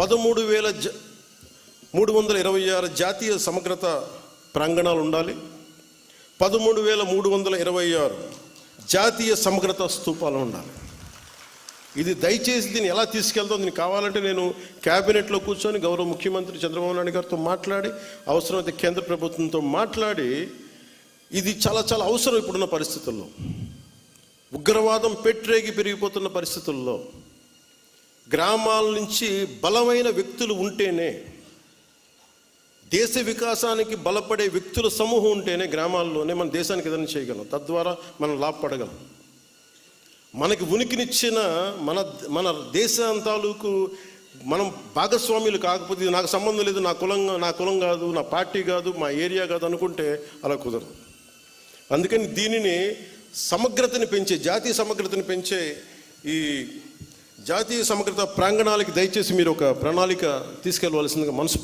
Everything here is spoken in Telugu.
13,326 జాతీయ సమగ్రత ప్రాంగణాలు ఉండాలి. 13,326 జాతీయ సమగ్రత స్తూపాలు ఉండాలి. ఇది దయచేసి దీన్ని ఎలా తీసుకెళ్తాం, దీనికి కావాలంటే నేను క్యాబినెట్లో కూర్చొని గౌరవ ముఖ్యమంత్రి చంద్రబాబు నాయుడు గారితో మాట్లాడి, అవసరమైతే కేంద్ర ప్రభుత్వంతో మాట్లాడి, ఇది చాలా చాలా అవసరం ఇప్పుడున్న పరిస్థితుల్లో. ఉగ్రవాదం పెట్రేగి పెరిగిపోతున్న పరిస్థితుల్లో గ్రామాల నుంచి బలమైన వ్యక్తులు ఉంటేనే, దేశ వికాసానికి బలపడే వ్యక్తుల సమూహం ఉంటేనే గ్రామాల్లోనే మన దేశానికి ఏదైనా చేయగలం, తద్వారా మనం లాభపడగలం. మనకి ఉనికినిచ్చిన మన దేశాంతాలకు మనం భాగస్వాములు కాకపోతే, ఇది నాకు సంబంధం లేదు, నా కులం కాదు, నా పార్టీ కాదు, మా ఏరియా కాదు అనుకుంటే అలా కుదరదు. అందుకని దీనిని సమగ్రతని పెంచే, జాతీయ సమగ్రతని పెంచే ఈ జాతీయ సమగ్రత ప్రాంగణాలకి దయచేసి మీరు ఒక ప్రణాళిక తీసుకెళ్ళవలసిందిగా మనసు